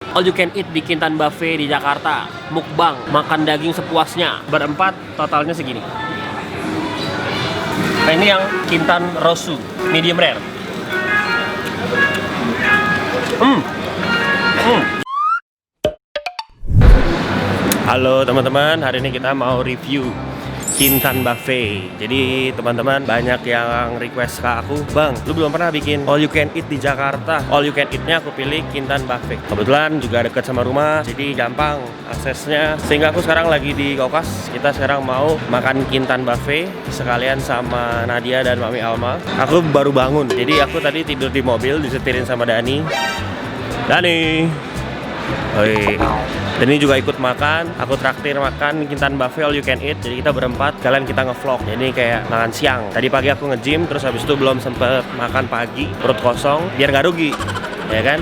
All you can eat di Kintan Buffet di Jakarta. Mukbang, makan daging sepuasnya. Berempat, totalnya segini. Nah, ini yang Kintan Rosu, medium rare. Halo teman-teman, hari ini kita mau review Kintan Buffet. Jadi teman-teman banyak yang request ke aku, Bang, lu belum pernah bikin all you can eat di Jakarta. All you can eat-nya aku pilih Kintan Buffet. Kebetulan juga dekat sama rumah, jadi gampang aksesnya. Sehingga aku sekarang lagi di Kokas. Kita sekarang mau makan Kintan Buffet sekalian sama Nadia dan Mami Alma. Aku baru bangun, jadi aku tadi tidur di mobil disetirin sama Dani. Oi. Dan ini juga ikut makan, aku traktir makan Kintan Buffet all you can eat. Jadi kita berempat, kalian kita ngevlog. Jadi kayak makan siang. Tadi pagi aku nge-gym, terus habis itu belum sempet makan pagi, perut kosong, biar nggak rugi, ya kan?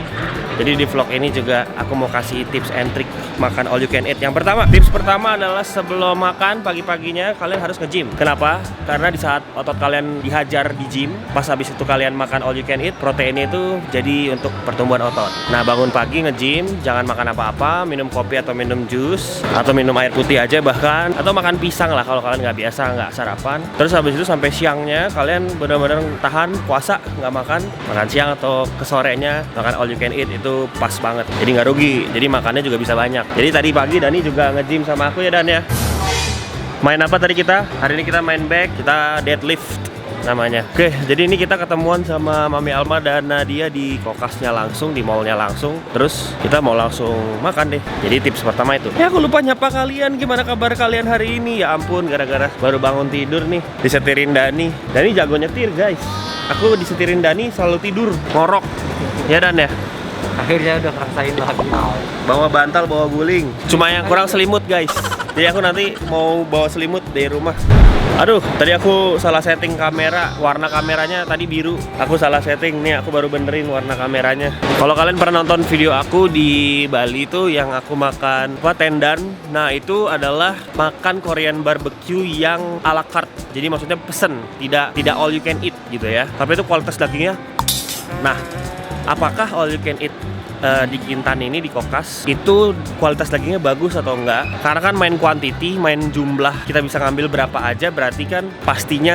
Jadi di vlog ini juga aku mau kasih tips and trick makan all you can eat. Yang pertama, tips pertama adalah sebelum makan pagi-paginya kalian harus nge-gym. Kenapa? Karena di saat otot kalian dihajar di gym, pas habis itu kalian makan all you can eat, proteinnya itu jadi untuk pertumbuhan otot. Nah, bangun pagi nge-gym, jangan makan apa-apa, minum kopi atau minum jus, atau minum air putih aja bahkan, atau makan pisang lah kalau kalian nggak biasa, nggak sarapan. Terus habis itu sampai siangnya kalian benar-benar tahan puasa, nggak makan siang atau ke sorenya makan all you can eat. Itu pas banget, jadi nggak rugi, jadi makannya juga bisa banyak. Jadi tadi pagi Dani juga nge-gym sama aku ya Dan ya. Main apa tadi kita? Hari ini kita main back, kita deadlift namanya. Oke, jadi ini kita ketemuan sama Mami Alma dan Nadia di Kokasnya langsung, di mallnya langsung. Terus kita mau langsung makan deh. Jadi tips pertama itu. Ya aku lupa nyapa kalian, gimana kabar kalian hari ini? Ya ampun, gara-gara baru bangun tidur nih, disetirin Dani. Dani jago nyetir guys. Aku disetirin Dani selalu tidur, ngorok. Ya Dan ya. Akhirnya udah ngerasain lagi. Bawa bantal, bawa guling. Cuma yang kurang selimut guys. Jadi aku nanti mau bawa selimut dari rumah. Aduh, tadi aku salah setting kamera. Warna kameranya tadi biru. Aku salah setting. Nih aku baru benerin warna kameranya. Kalau kalian pernah nonton video aku di Bali itu yang aku makan tendan. Nah itu adalah makan Korean barbecue yang ala carte. Jadi maksudnya pesen, tidak all you can eat gitu ya. Tapi itu kualitas dagingnya. Nah, apakah all you can eat di Kintan ini di Kokas itu kualitas dagingnya bagus atau enggak? Karena kan main quantity, main jumlah, kita bisa ngambil berapa aja, berarti kan pastinya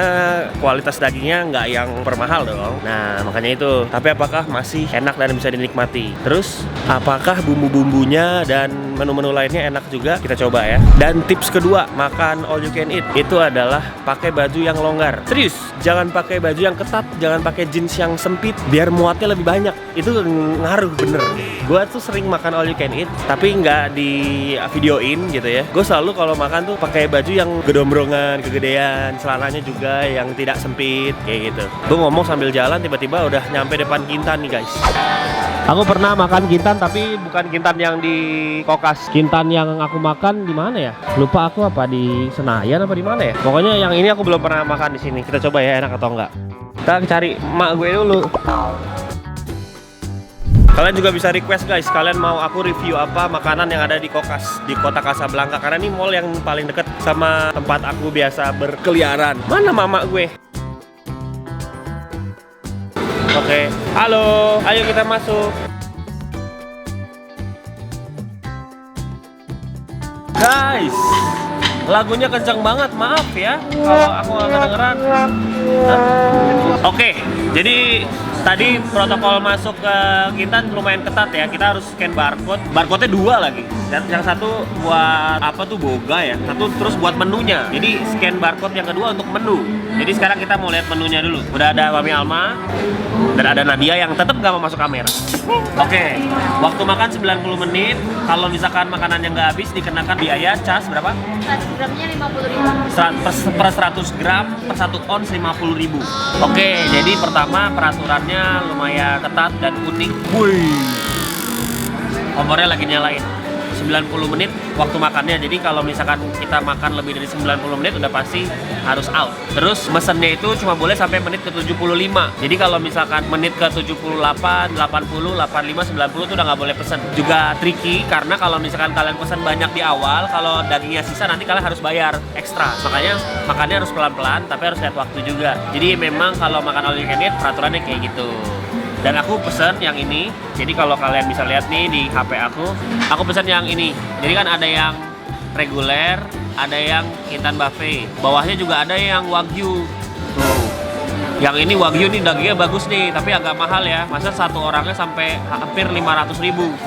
kualitas dagingnya nggak yang permahal dong. Nah makanya itu. Tapi apakah masih enak dan bisa dinikmati? Terus apakah bumbu-bumbunya dan menu-menu lainnya enak juga? Kita coba ya. Dan tips kedua makan all you can eat itu adalah pakai baju yang longgar. Serius, jangan pakai baju yang ketat, jangan pakai jeans yang sempit, biar muatnya lebih banyak. Itu ngaruh bener. Gue tuh sering makan all you can eat, tapi nggak di videoin gitu ya. Gue selalu kalau makan tuh pakai baju yang gedombrongan, kegedean, celananya juga yang tidak sempit kayak gitu. Gue ngomong sambil jalan, tiba-tiba udah nyampe depan Kintan nih guys. Aku pernah makan Kintan tapi bukan Kintan yang di Kokas. Kintan yang aku makan di mana ya? Lupa aku, apa di Senayan apa di mana ya? Pokoknya yang ini aku belum pernah makan di sini. Kita coba ya enak atau enggak. Kita cari emak gue dulu. Kalian juga bisa request guys, kalian mau aku review apa makanan yang ada di Kokas di kota Kasablanka, karena ini mall yang paling deket sama tempat aku biasa berkeliaran. Mana mama gue? Oke, halo, ayo kita masuk. Guys, lagunya kencang banget, maaf ya kalau aku nggak kedengeran. Oke, jadi tadi protokol masuk ke Kintan lumayan ketat ya. Kita harus scan barcode. Barcode-nya 2 lagi. Dan yang satu buat apa tuh, boga ya. Satu terus buat menunya. Jadi scan barcode yang kedua untuk menu. Jadi sekarang kita mau lihat menunya dulu. Udah ada Mami Alma dan ada Nadia yang tetap nggak mau masuk kamera. Oke, waktu makan 90 menit. Kalau misalkan makanan yang nggak habis dikenakan biaya cas berapa? 100 gramnya 50.000. Per 100 gram per 1 ons 50.000. Oke, jadi pertama peraturannya lumayan ketat dan unik. Wih, kompornya lagi nyalain. 90 menit waktu makannya. Jadi kalau misalkan kita makan lebih dari 90 menit udah pasti harus out. Terus mesennya itu cuma boleh sampai menit ke 75. Jadi kalau misalkan menit ke 78, 80, 85, 90 itu udah nggak boleh pesen. Juga tricky karena kalau misalkan kalian pesen banyak di awal, kalau dagingnya sisa nanti kalian harus bayar ekstra. Makanya makannya harus pelan-pelan tapi harus lihat waktu juga. Jadi memang kalau makan all you can eat peraturannya kayak gitu. Dan aku pesen yang ini. Jadi kalau kalian bisa lihat nih di HP aku pesen yang ini. Jadi kan ada yang reguler, ada yang Kintan buffet. Bawahnya juga ada yang wagyu. Tuh. Yang ini wagyu nih dagingnya bagus nih, tapi agak mahal ya. Masa satu orangnya sampai hampir 500.000.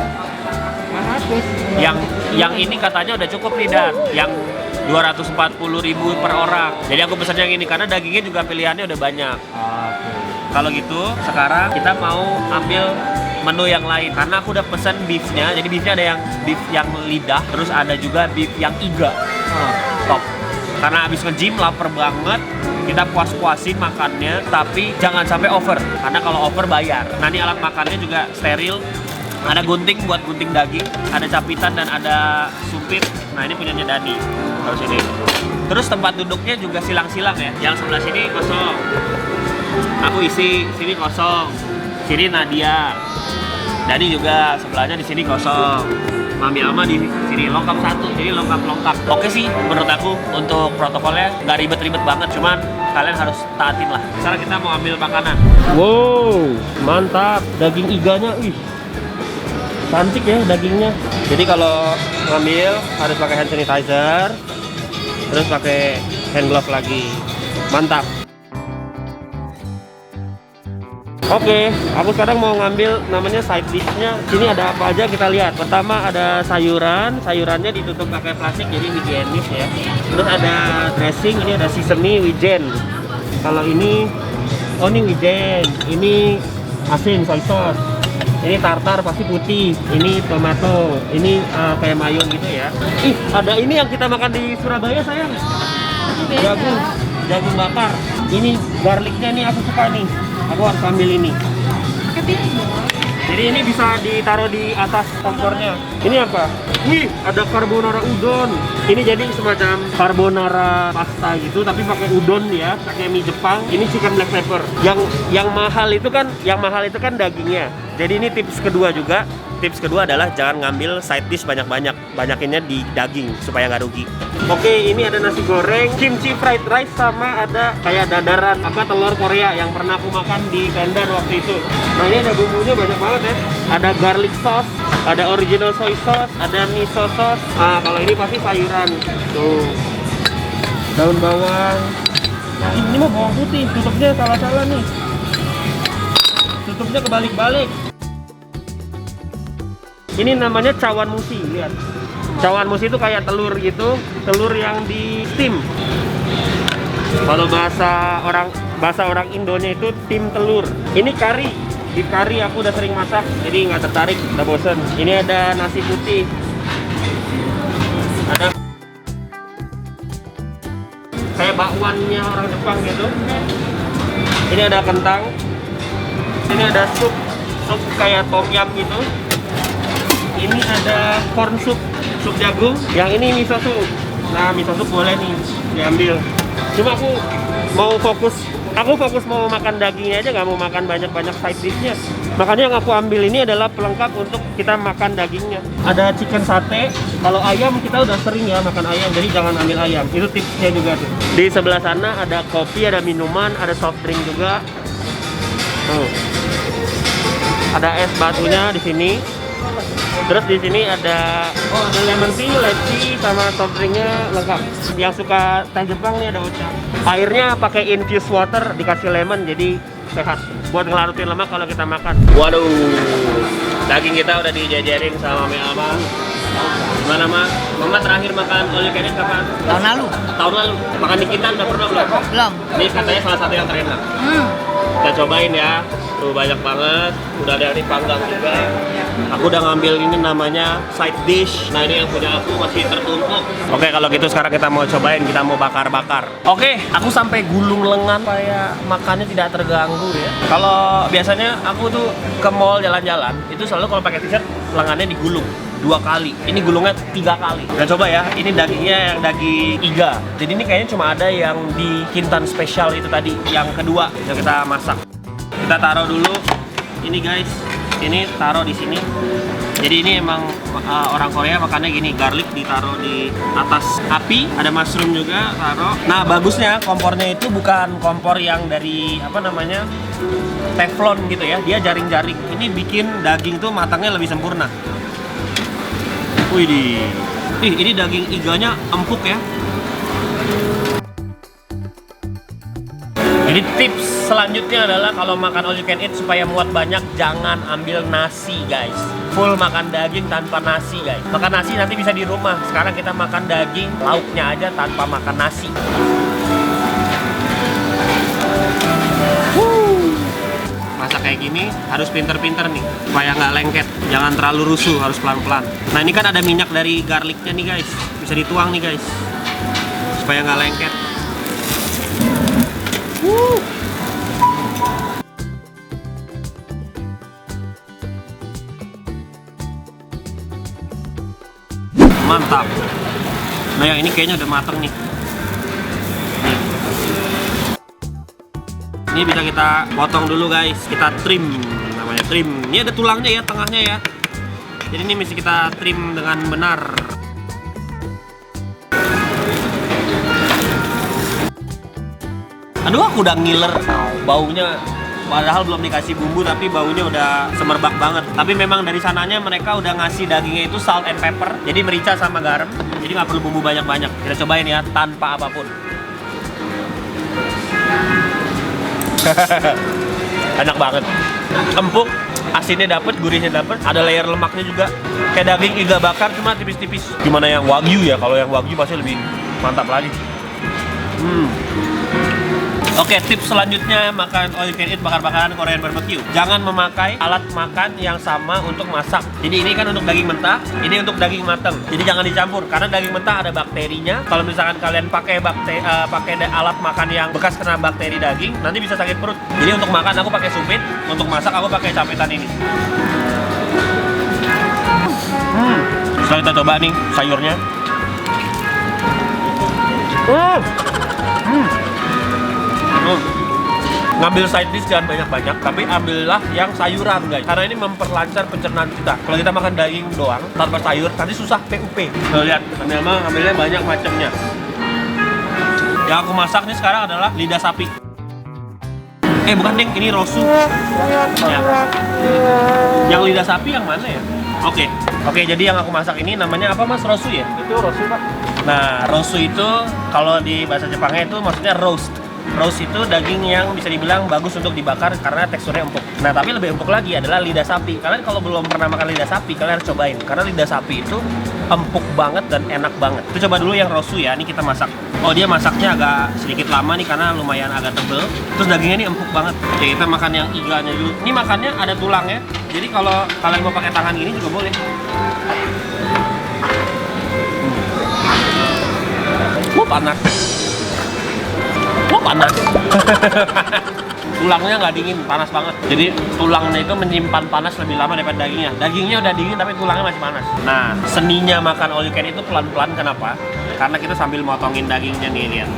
Yang ini katanya udah cukup nih Dan. Yang 240.000 per orang. Jadi aku pesan yang ini karena dagingnya juga pilihannya udah banyak. Kalau gitu sekarang kita mau ambil menu yang lain karena aku udah pesen beefnya. Jadi beefnya ada yang beef yang lidah, terus ada juga beef yang iga. Top. Karena abis nge-gym lapar banget, kita puas-puasin makannya, tapi jangan sampai over. Karena kalau over bayar. Nah ini alat makannya juga steril. Ada gunting buat gunting daging, ada capitan dan ada sumpit. Nah ini punyanya Dani. Terus ini. Terus tempat duduknya juga silang-silang ya. Yang sebelah sini kosong. Aku isi, sini kosong. Sini Nadia. Dani juga sebelahnya di sini kosong. Mami Alma di sini lengkap satu, jadi lengkap. Oke sih, menurut aku untuk protokolnya nggak ribet-ribet banget, cuman kalian harus taatin lah. Sekarang kita mau ambil makanan. Wow, mantap, daging iganya, cantik ya dagingnya. Jadi kalau ngambil harus pakai hand sanitizer, terus pakai hand glove lagi. Mantap. Oke, aku sekarang mau ngambil namanya side dish-nya. Sini ada apa aja kita lihat. Pertama ada sayuran, sayurannya ditutup pakai plastik jadi higienis ya. Terus ada dressing, ini ada sesame wijen. Kalau ini, oh ini wijen, ini asin soy sauce. Ini tartar pasti putih, ini tomato, ini kayak mayo gitu ya. Ih, ada ini yang kita makan di Surabaya sayang. Jagung bakar. Ini garlicnya nih aku suka nih. Aku harus ambil ini. Jadi ini bisa ditaruh di atas kompornya. Ini apa? Wih, ada carbonara udon. Ini jadi semacam carbonara pasta gitu, tapi pakai udon ya, pakai mie Jepang. Ini chicken black pepper. Yang mahal itu kan dagingnya. Jadi ini tips kedua juga. Tips kedua adalah jangan ngambil side dish banyak-banyak. Banyakinnya di daging supaya nggak rugi. Oke, ini ada nasi goreng, kimchi fried rice, sama ada kayak dadaran telur Korea yang pernah aku makan di Pendan waktu itu. Nah ini ada bumbunya banyak banget ya. Ada garlic sauce, ada original soy sauce, ada miso sauce. Nah kalau ini pasti sayuran. Tuh, daun bawang. Nah ini mah bawang putih, tutupnya salah-salah nih. Tutupnya kebalik-balik. Ini namanya cawan musi, lihat. Cawan musi itu kayak telur gitu, telur yang di steam. Kalau bahasa orang Indonya itu tim telur. Ini kari. Di kari aku udah sering masak, jadi nggak tertarik, udah bosen. Ini ada nasi putih. Ada kayak bakwannya orang Jepang gitu. Ini ada kentang. Ini ada sup kayak tom yum gitu. Ini ada corn soup, sup jagung. Yang ini miso soup. Nah, miso soup boleh nih diambil. Cuma aku fokus mau makan dagingnya aja, nggak mau makan banyak-banyak side dish-nya. Makanya yang aku ambil ini adalah pelengkap untuk kita makan dagingnya. Ada chicken sate. Kalau ayam kita udah sering ya makan ayam, jadi jangan ambil ayam. Itu tipsnya juga tuh. Di sebelah sana ada kopi, ada minuman, ada soft drink juga. Tuh. Ada es batunya di sini. Terus di sini ada lemon tea, tea sama soft drinknya lengkap. Yang suka teh Jepang nih ada ocha. Airnya pakai infused water, dikasih lemon jadi sehat. Buat ngelarutin lemak kalau kita makan. Waduh, daging kita udah dijajarin sama Mami Alma. Gimana Mak? Mama terakhir makan all you can eat kapan? Tahun lalu. Tahun lalu. Makan di Kintan udah pernah belum? Belum. Ini katanya salah satu yang terenak. Kita cobain ya. Tuh banyak banget. Udah ada dipanggang juga. Aku udah ngambil ini namanya side dish. Nah ini yang punya aku masih tertumpuk. Oke kalau gitu sekarang kita mau cobain, kita mau bakar-bakar. Oke, aku sampai gulung lengan supaya makannya tidak terganggu ya. Kalau biasanya aku tuh ke mall jalan-jalan, itu selalu kalau pakai t-shirt lengannya digulung 2 kali. Ini gulungnya 3 kali. Nah coba ya, ini dagingnya yang daging iga. Jadi ini kayaknya cuma ada yang di Kintan spesial itu tadi, yang kedua yang kita masak. Kita taruh dulu. Ini guys, ini taruh di sini. Jadi ini emang orang Korea makannya gini, garlic ditaruh di atas api, ada mushroom juga taruh. Nah bagusnya kompornya itu bukan kompor yang dari apa namanya teflon gitu ya, dia jaring-jaring. Ini bikin daging tuh matangnya lebih sempurna. Wih, ini daging iganya empuk ya. Jadi tips selanjutnya adalah kalau makan all you can eat supaya muat banyak, jangan ambil nasi guys. Full makan daging tanpa nasi guys. Makan nasi nanti bisa di rumah. Sekarang kita makan daging, lauknya aja tanpa makan nasi. Masak kayak gini harus pinter-pinter nih supaya nggak lengket, jangan terlalu rusuh, harus pelan-pelan. Nah ini kan ada minyak dari garlicnya nih guys, bisa dituang nih guys supaya nggak lengket. Mantap. Nah yang ini kayaknya udah mateng nih. Ini bisa kita potong dulu guys, kita trim, namanya trim. Ini ada tulangnya ya, tengahnya ya. Jadi ini mesti kita trim dengan benar. Aduh, aku udah ngiler baunya. Padahal belum dikasih bumbu tapi baunya udah semerbak banget. Tapi memang dari sananya mereka udah ngasih dagingnya itu salt and pepper, jadi merica sama garam. Jadi nggak perlu bumbu banyak-banyak. Kita cobain ya tanpa apapun. Enak banget, empuk, asinnya dapet, gurihnya dapet, ada layer lemaknya juga. Kayak daging iga bakar cuma tipis-tipis. Gimana yang wagyu ya? Kalau yang wagyu pasti lebih mantap lagi. Oke, tips selanjutnya makan all you can eat bakar-bakaran Korean barbecue. Jangan memakai alat makan yang sama untuk masak. Jadi ini kan untuk daging mentah, ini untuk daging matang. Jadi jangan dicampur karena daging mentah ada bakterinya. Kalau misalkan kalian pakai alat makan yang bekas kena bakteri daging, nanti bisa sakit perut. Jadi untuk makan aku pakai sumpit, untuk masak aku pakai campitan ini. Setelah kita coba nih sayurnya. Ngambil side dish jangan banyak-banyak, tapi ambillah yang sayuran guys, karena ini memperlancar pencernaan kita. Kalau kita makan daging doang tanpa sayur, nanti susah PUP. Tuh lihat, memang ambilnya banyak macamnya. Yang aku masak nih sekarang adalah lidah sapi. Bukan deng, ini rosu. Ya. Yang lidah sapi yang mana ya? Oke, jadi yang aku masak ini namanya apa mas? Rosu ya? Itu rosu pak. Nah, rosu itu kalau di bahasa Jepangnya itu maksudnya roast. Roast itu daging yang bisa dibilang bagus untuk dibakar karena teksturnya empuk. Nah, tapi lebih empuk lagi adalah lidah sapi. Kalian kalau belum pernah makan lidah sapi, kalian harus cobain. Karena lidah sapi itu empuk banget dan enak banget. Kita coba dulu yang rosu ya, ini kita masak. Oh, dia masaknya agak sedikit lama nih karena lumayan agak tebel. Terus dagingnya ini empuk banget. Oke, kita makan yang iganya dulu. Ini makannya ada tulangnya. Jadi kalau kalian mau pakai tangan gini juga boleh. Panas. Panas. Tulangnya nggak dingin, panas banget. Jadi tulangnya itu menyimpan panas lebih lama daripada dagingnya. Dagingnya udah dingin tapi tulangnya masih panas. Nah, seninya makan all you can itu pelan-pelan. Kenapa? Karena kita sambil motongin dagingnya nih, lihat.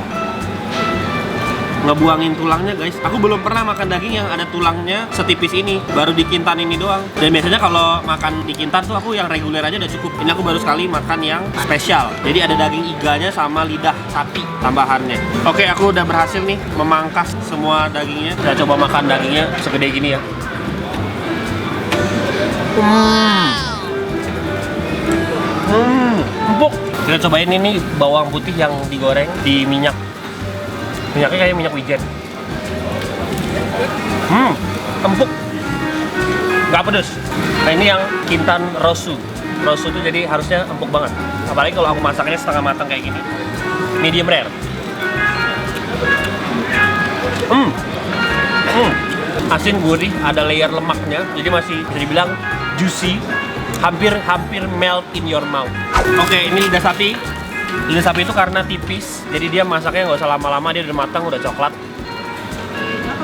Ngebuangin tulangnya guys. Aku belum pernah makan daging yang ada tulangnya setipis ini. Baru di Kintan ini doang. Dan biasanya kalau makan di Kintan tuh aku yang reguler aja udah cukup. Ini aku baru sekali makan yang spesial. Jadi ada daging iganya sama lidah sapi tambahannya. Oke, aku udah berhasil nih memangkas semua dagingnya. Saya coba makan dagingnya segede gini ya. Empuk. Kita cobain ini bawang putih yang digoreng di minyak. Minyaknya kayak minyak wijen. Empuk. Nggak pedes. Nah ini yang Kintan rosu. Rosu itu jadi harusnya empuk banget. Apalagi kalau aku masaknya setengah matang kayak gini. Medium rare. Asin gurih, ada layer lemaknya. Jadi masih bisa dibilang juicy. Hampir melt in your mouth. Oke, ini lidah sapi. Lidah sapi itu karena tipis, jadi dia masaknya nggak usah lama-lama, dia udah matang, udah coklat.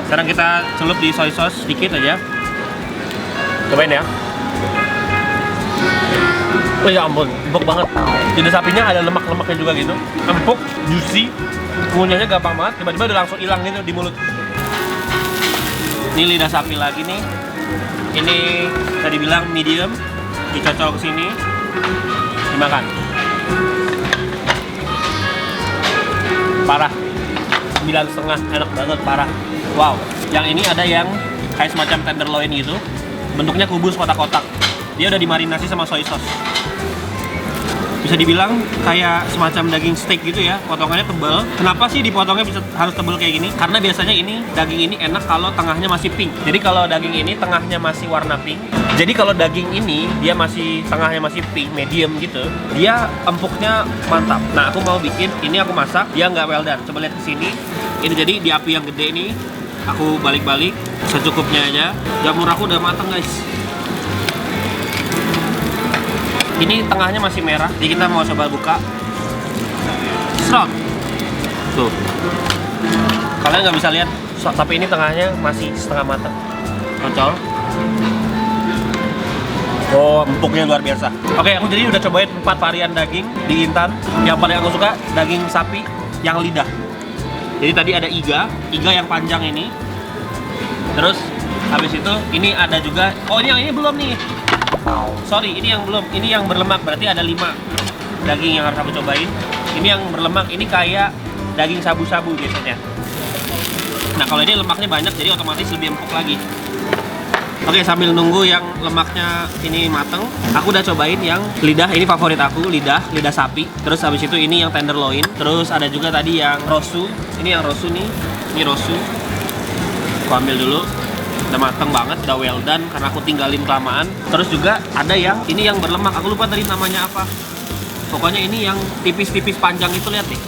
Sekarang kita celup di soy sauce sedikit aja. Cobain ya. Oh ya ampun, empuk banget. Lidah sapinya ada lemak-lemaknya juga gitu. Empuk, juicy, ngunyahnya gampang banget, tiba-tiba udah langsung hilang gitu di mulut. Ini lidah sapi lagi nih. Ini bisa dibilang medium. dicocol ke sini, dimakan. Parah. 9,5, enak banget, parah. Wow. Yang ini ada yang kayak semacam tenderloin gitu. Bentuknya kubus kotak-kotak. Dia udah dimarinasi sama soy sauce. Bisa dibilang kayak semacam daging steak gitu ya, potongannya tebal. Kenapa sih dipotongnya harus tebal kayak gini? Karena biasanya daging ini enak kalau tengahnya masih pink. Jadi kalau daging ini tengahnya masih warna pink. Jadi kalau daging ini dia masih tengahnya masih pink, medium gitu, dia empuknya mantap. Nah, aku mau bikin ini, aku masak, dia nggak well done. Coba lihat ke sini. Ini jadi di api yang gede nih. Aku balik-balik secukupnya aja. Jamur aku udah matang, guys. Ini tengahnya masih merah, jadi kita mau coba buka. Serot. Tuh. Kalian nggak bisa lihat, tapi ini tengahnya masih setengah matang. Cocol. Oh, empuknya luar biasa. Oke, aku jadi udah cobain 4 varian daging di Intan. Yang paling aku suka daging sapi yang lidah. Jadi tadi ada iga yang panjang ini. Terus habis itu ini ada juga, oh ini yang ini belum nih. Sorry, ini yang belum. Ini yang berlemak, berarti ada 5 daging yang harus aku cobain. Ini yang berlemak, ini kayak daging sabu-sabu biasanya. Nah, kalau ini lemaknya banyak, jadi otomatis lebih empuk lagi. Oke, sambil nunggu yang lemaknya ini mateng, aku udah cobain yang lidah. Ini favorit aku, lidah sapi. Terus habis itu ini yang tenderloin. Terus ada juga tadi yang rosu. Ini yang rosu nih. Ini rosu. Aku ambil dulu. Udah mateng banget, udah well done karena aku tinggalin kelamaan. Terus juga ada yang ini yang berlemak. Aku lupa tadi namanya apa. Pokoknya ini yang tipis-tipis panjang itu, lihat nih.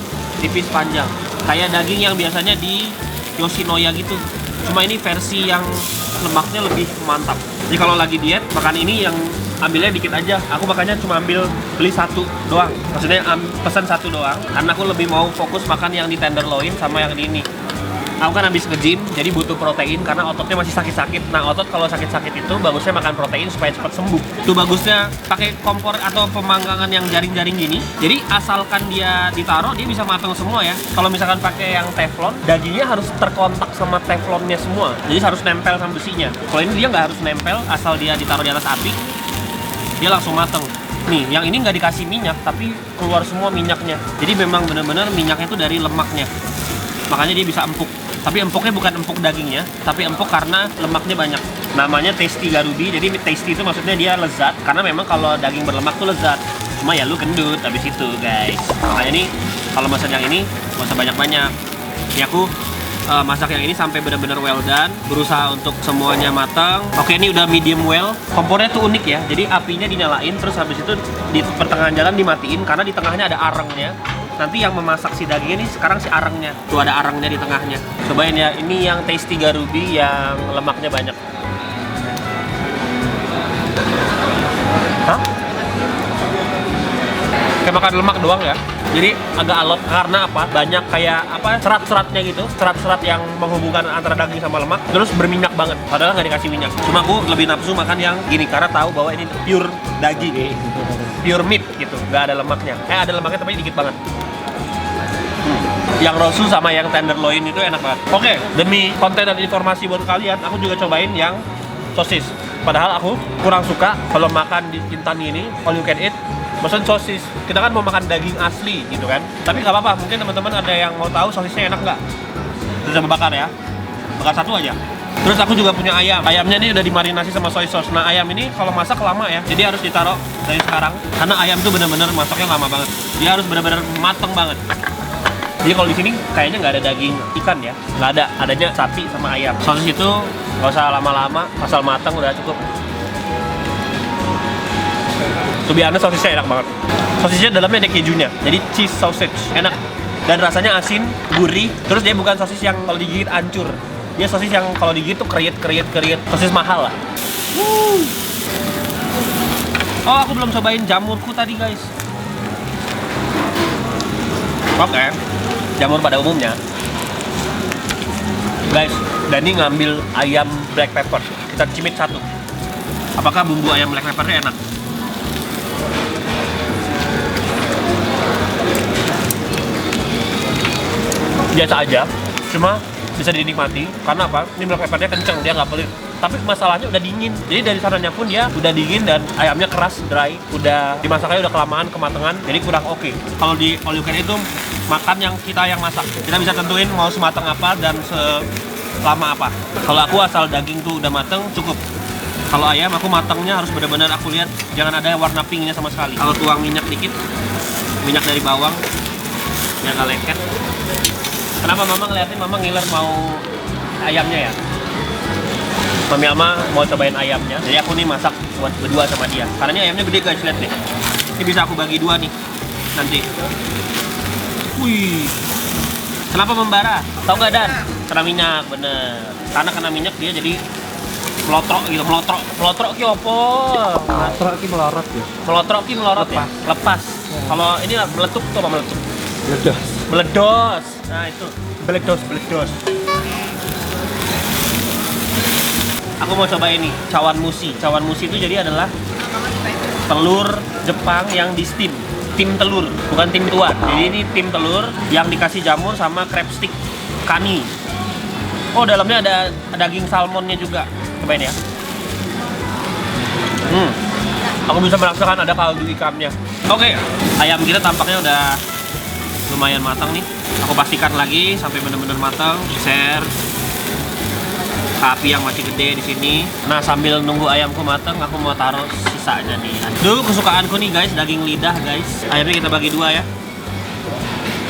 Tipis panjang. Kayak daging yang biasanya di Yoshinoya gitu. Cuma ini versi yang lemaknya lebih mantap. Jadi kalau lagi diet, makan ini yang ambilnya dikit aja. Aku makanya cuma beli 1 doang. Maksudnya pesan 1 doang. Karena aku lebih mau fokus makan yang di tenderloin sama yang di ini. Aku kan habis nge-gym, jadi butuh protein karena ototnya masih sakit-sakit. Nah, otot kalau sakit-sakit itu bagusnya makan protein supaya cepat sembuh. Itu bagusnya pakai kompor atau pemanggangan yang jaring-jaring gini. Jadi asalkan dia ditaruh, dia bisa matang semua ya. Kalau misalkan pakai yang teflon, dagingnya harus terkontak sama teflonnya semua. Jadi harus nempel sama besinya. Kalau ini dia nggak harus nempel, asal dia ditaruh di atas api, dia langsung matang. Nih, yang ini nggak dikasih minyak, tapi keluar semua minyaknya. Jadi memang benar-benar minyaknya itu dari lemaknya. Makanya dia bisa empuk. Tapi empuknya bukan empuk dagingnya, tapi empuk karena lemaknya banyak. Namanya tasty garubi, jadi tasty itu maksudnya dia lezat. Karena memang kalau daging berlemak tuh lezat. Cuma ya lu gendut habis itu, guys. Makanya nih, kalau masak yang ini, gak usah banyak-banyak. Ini aku masak yang ini sampai benar-benar well done. Berusaha untuk semuanya matang. Oke, ini udah medium well. Kompornya tuh unik ya, jadi apinya dinyalain, terus habis itu di pertengahan jalan dimatiin. Karena di tengahnya ada arengnya. Nanti yang memasak si dagingnya ini sekarang si arengnya. Tuh ada arengnya di tengahnya. Cobain ya, ini yang tasty garubi yang lemaknya banyak. Hah? Kayak makan lemak doang ya. Jadi agak alot karena apa? Banyak kayak apa? Serat-seratnya gitu. Serat-serat yang menghubungkan antara daging sama lemak. Terus berminyak banget. Padahal nggak dikasih minyak. Cuma aku lebih nafsu makan yang gini karena tahu bahwa ini pure daging. Pure meat gitu. Nggak ada lemaknya. Ada lemaknya tapi dikit banget. Yang rosu sama yang tenderloin itu enak banget. Oke, demi konten dan informasi buat kalian, aku juga cobain yang sosis. Padahal aku kurang suka kalau makan di Intan ini, all you can eat, pesen sosis. Kita kan mau makan daging asli gitu kan. Tapi nggak apa-apa, mungkin teman-teman ada yang mau tahu sosisnya enak nggak? Udah bakar ya, bakar 1 aja. Terus aku juga punya ayam. Ayamnya ini udah dimarinasi sama soy sauce. Nah, ayam ini kalau masak lama ya, jadi harus ditaruh dari sekarang. Karena ayam tuh bener-bener masaknya lama banget. Dia harus bener-bener mateng banget. Jadi kalau di sini kayaknya nggak ada daging ikan ya, nggak ada, adanya sapi sama ayam. Sosis itu nggak usah lama-lama, asal matang udah cukup. To be honest, sosisnya enak banget. Sosisnya dalamnya ada kejunya, jadi cheese sausage, enak. Dan rasanya asin, gurih. Terus dia bukan sosis yang kalau digigit hancur. Dia sosis yang kalau digigit tuh kriet. Sosis mahal lah. Oh, aku belum cobain jamurku tadi, guys. Oke. Jamur pada umumnya, guys. Dani ngambil ayam black pepper. Kita cimit 1. Apakah bumbu ayam black peppernya enak? Biasa aja, cuma bisa dinikmati. Karena apa? Ini black peppernya kenceng, dia nggak pelit. tapi masalahnya udah dingin. Jadi dari sananya pun dia udah dingin dan ayamnya keras, dry. Udah dimasaknya udah kelamaan, kematangan, jadi kurang oke. Kalau di all you can eat itu makan yang kita yang masak. Kita bisa tentuin mau sematang apa dan selama apa. Kalau aku asal daging tuh udah mateng cukup. Kalau ayam aku matangnya harus benar-benar aku lihat jangan ada warna pinknya sama sekali. Kalau tuang minyak dikit, minyak dari bawang, biar nggak lengket. Kenapa mama ngeliatin mama ngiler mau ayamnya ya? Mami Alma mau cobain ayamnya, jadi aku nih masak buat berdua sama dia. Karena ini ayamnya gede guys, lihat nih. Ini bisa aku bagi dua nih nanti. Wih, kenapa membara? Tahu nggak Dan? Kena minyak, bener. Karena kena minyak dia jadi melotrok gitu, melotrok ki opo? Melotrok ki melorot ya. Melotrok ki melorot ya? Lepas. Kalau ini meletup tuh apa meletup? Meledos. Meledos. Nah itu, meledos. Aku mau coba ini, cawan musi. Cawan musi itu jadi adalah telur Jepang yang di steam. Tim telur, bukan tim tuan. Jadi ini tim telur yang dikasih jamur sama crab stick kani. Oh, dalamnya ada daging salmonnya juga. Cobain ya. Aku bisa merasakan ada kaldu ikannya. Oke, ayam kita tampaknya udah lumayan matang nih. Aku pastikan lagi sampai benar-benar matang. Share api yang masih gede di sini. Nah, sambil nunggu ayamku matang, aku mau taruh sisanya nih. Dulu kesukaanku nih guys, daging lidah guys. Ayamnya kita bagi dua ya.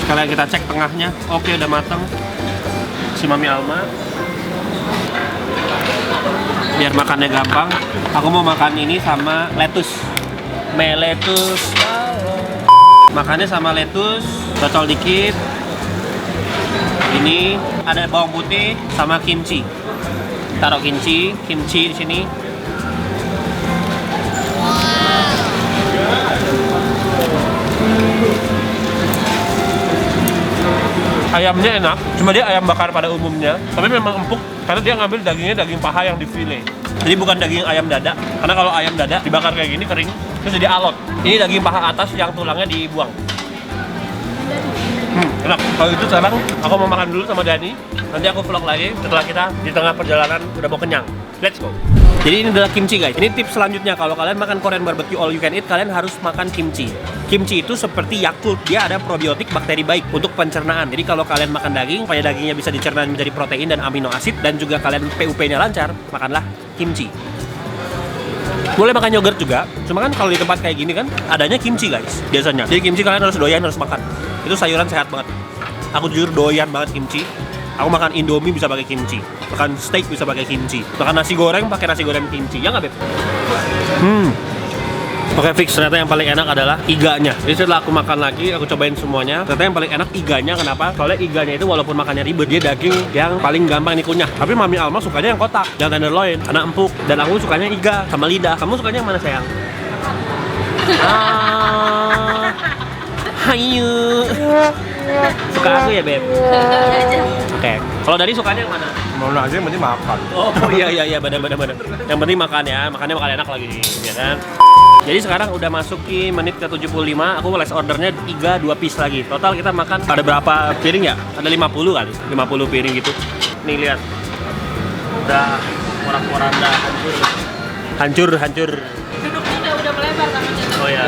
Sekalian kita cek tengahnya. Oke, udah matang. Si Mami Alma. Biar makannya gampang. Aku mau makan ini sama lettuce. Meletus. Makannya sama lettuce, botol dikit. Ini ada bawang putih sama kimchi. Taruh kimchi di sini. Ayamnya enak, cuma dia ayam bakar pada umumnya, tapi memang empuk karena dia ngambil dagingnya daging paha yang di file. Jadi bukan daging ayam dada, karena kalau ayam dada dibakar kayak gini kering, terus jadi alot. Ini daging paha atas yang tulangnya dibuang. Enak. Kalau itu sekarang aku mau makan dulu sama Dani. Nanti aku vlog lagi setelah kita di tengah perjalanan udah mau kenyang. Let's go. Jadi ini adalah kimchi guys. Ini tips selanjutnya kalau kalian makan Korean barbecue all you can eat, kalian harus makan kimchi. Kimchi itu seperti Yakult, dia ada probiotik bakteri baik untuk pencernaan. Jadi kalau kalian makan daging, supaya dagingnya bisa dicerna menjadi protein dan amino asid dan juga kalian PUP-nya lancar, makanlah kimchi. Boleh makan yogurt juga, cuma kan kalau di tempat kayak gini kan adanya kimchi guys biasanya. Jadi kimchi kalian harus doyan, harus makan. Itu sayuran sehat banget. Aku jujur doyan banget kimchi. Aku makan Indomie bisa pakai kimchi, makan steak bisa pakai kimchi, makan nasi goreng pakai nasi goreng kimchi, ya nggak Beb? Oke, fix. Ternyata yang paling enak adalah iganya. Jadi setelah aku makan lagi, aku cobain semuanya. Ternyata yang paling enak iganya. Kenapa? Soalnya iganya itu walaupun makannya ribet, dia daging yang paling gampang dikunyah. Tapi Mami Alma sukanya yang kotak, yang tenderloin, anak empuk. Dan aku sukanya iga sama lidah. Kamu sukanya yang mana sayang? Hayu. Suka aku ya Beb? Oke. Kalau dari sukanya yang mana? Mau aja yang penting makan. Oh iya benar. Yang penting makan ya, makannya makan enak lagi, ya kan? Jadi sekarang udah masuk ke menit ke 75, aku les ordernya iga 2 piece lagi. Total kita makan ada berapa piring ya? Ada 50 kali, 50 piring gitu. Nih lihat. Udah porak-poranda hancur. Duduknya udah melebar tangannya. Oh ya.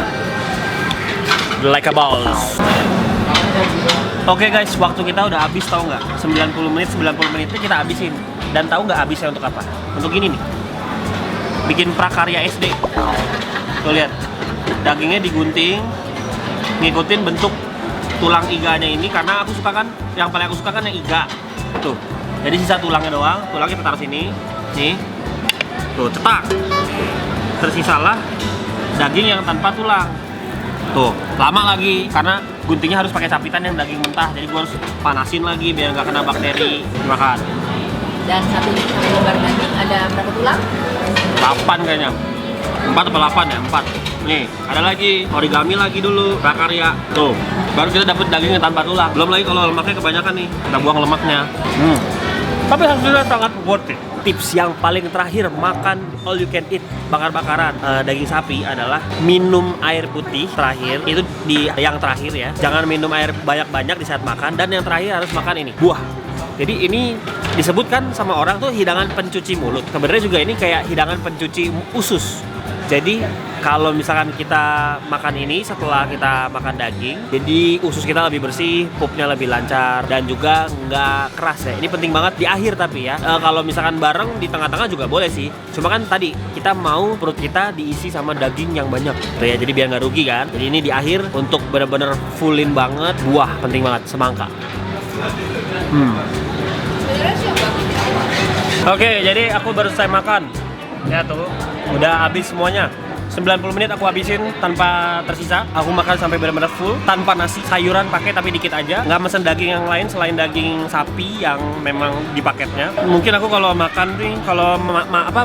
Like a balls. Oke guys, waktu kita udah habis, tahu nggak? 90 menitnya kita habisin. Dan tahu nggak habisnya untuk apa? Untuk ini nih. Bikin prakarya SD. Tuh lihat. Dagingnya digunting, ngikutin bentuk tulang iganya ini karena aku suka kan, yang paling aku suka kan yang iga. Tuh. Jadi sisa tulangnya doang, tulangnya kita taruh sini. Nih. Tuh, cetak. Tersisalah daging yang tanpa tulang. Tuh, lama lagi karena guntingnya harus pakai capitan yang daging mentah, jadi gua harus panasin lagi biar nggak kena bakteri. Makan. Dan satu lembar daging ada berapa tulang? 8 kayaknya. 4 atau 8 ya? 4. Nih, ada lagi origami lagi dulu, prakarya. Tuh, baru kita dapet daging yang tanpa tulang. Belum lagi kalau lemaknya kebanyakan nih, kita buang lemaknya. Tapi hasilnya sangat worth it. Tips yang paling terakhir makan all you can eat bakar-bakaran daging sapi adalah minum air putih terakhir. Itu di yang terakhir ya. Jangan minum air banyak-banyak di saat makan. Dan yang terakhir harus makan ini, buah. Jadi ini disebutkan sama orang tuh hidangan pencuci mulut. Sebenarnya juga ini kayak hidangan pencuci usus. Jadi kalau misalkan kita makan ini setelah kita makan daging, jadi usus kita lebih bersih, pupnya lebih lancar, dan juga nggak keras ya. Ini penting banget di akhir tapi ya. Kalau misalkan bareng di tengah-tengah juga boleh sih. Cuma kan tadi kita mau perut kita diisi sama daging yang banyak, tuh ya. Jadi biar nggak rugi kan. Jadi ini di akhir untuk bener-bener fullin banget buah, penting banget, semangka. Oke, jadi aku baru selesai makan. Ya tuh, udah habis semuanya. 90 menit aku habisin tanpa tersisa. Aku makan sampai benar-benar full, tanpa nasi, sayuran pakai tapi dikit aja. Nggak mesen daging yang lain selain daging sapi yang memang di paketnya. Mungkin aku kalau makan nih, kalau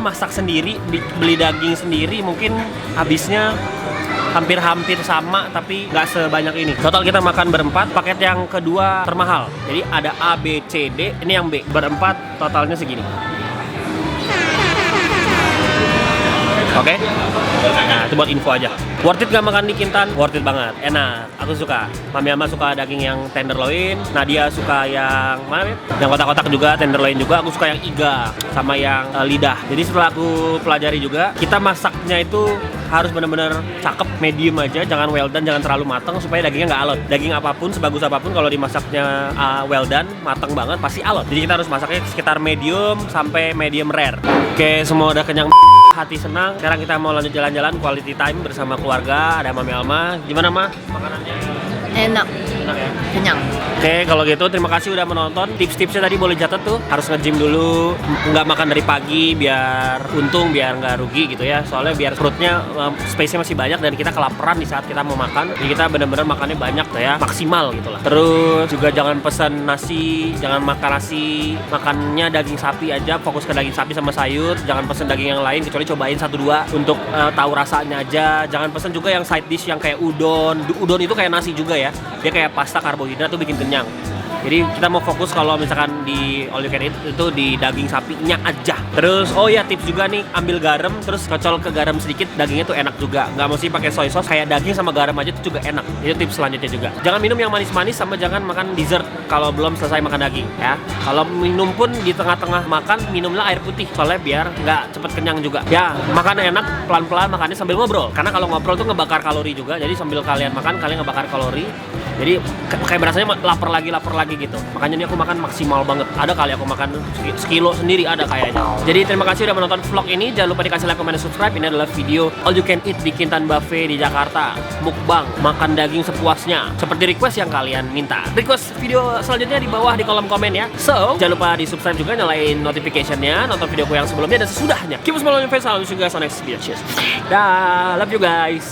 masak sendiri, beli daging sendiri, mungkin habisnya hampir-hampir sama tapi nggak sebanyak ini. Total kita makan berempat, paket yang kedua termahal. Jadi ada A, B, C, D, ini yang B. Berempat totalnya segini. Oke? Nah, itu buat info aja. Worth it gak makan di Kintan? Worth it banget, enak. Aku suka. Mami Ama suka daging yang tenderloin, Nadia suka yang mana ya? Yang kotak-kotak juga, tenderloin juga. Aku suka yang iga sama yang lidah. Jadi setelah aku pelajari juga, kita masaknya itu harus benar-benar cakep, medium aja, jangan well done, jangan terlalu matang supaya dagingnya nggak alot. Daging apapun, sebagus apapun, kalau dimasaknya well done, matang banget, pasti alot. Jadi kita harus masaknya sekitar medium sampai medium rare. Oke, semua udah kenyang, hati senang. Sekarang kita mau lanjut jalan-jalan, quality time bersama keluarga. Ada Mami Alma. Gimana, Ma? Makanannya? Enak, Enak ya? kenyang. Oke, kalau gitu terima kasih udah menonton. Tips-tipsnya tadi boleh catat tuh. Harus nge-gym dulu, nggak makan dari pagi biar untung, biar nggak rugi gitu ya. Soalnya biar perutnya space-nya masih banyak dan kita kelaparan di saat kita mau makan. Jadi kita bener-bener makannya banyak tuh ya, maksimal gitu lah. Terus juga jangan pesan nasi, jangan makan nasi, makannya daging sapi aja, fokus ke daging sapi sama sayur. Jangan pesan daging yang lain kecuali cobain 1-2 untuk tahu rasanya aja. Jangan pesan juga yang side dish yang kayak udon. Udon itu kayak nasi juga ya. Dia kayak pasta karbohidrat tuh bikin kenyang. Jadi kita mau fokus kalau misalkan di all you can eat itu di daging sapinya aja. Terus oh ya tips juga nih, ambil garam terus kocol ke garam sedikit, dagingnya tuh enak juga. Nggak mesti pakai soy sauce, kayak daging sama garam aja tuh juga enak. Itu tips selanjutnya juga. Jangan minum yang manis-manis sama jangan makan dessert kalau belum selesai makan daging ya. Kalau minum pun di tengah-tengah makan minumlah air putih soalnya biar nggak cepet kenyang juga. Ya makan enak, pelan-pelan makannya sambil ngobrol. Karena kalau ngobrol tuh ngebakar kalori juga. Jadi sambil kalian makan, kalian ngebakar kalori. Jadi kayak berasanya lapar lagi gitu. Makanya ini aku makan maksimal banget. Ada kali aku makan sekilo sendiri ada kayaknya. Jadi terima kasih udah menonton vlog ini. Jangan lupa dikasih like, comment, dan subscribe. Ini adalah video all you can eat di Kintan Buffet di Jakarta. Mukbang, makan daging sepuasnya. Seperti request yang kalian minta. Request video selanjutnya di bawah di kolom komen ya. So, jangan lupa di subscribe juga, nyalain notification-nya, nonton videoku yang sebelumnya dan sesudahnya. Keep smiling on your face, I'll see you guys on next video. Cheers. Dah, love you guys.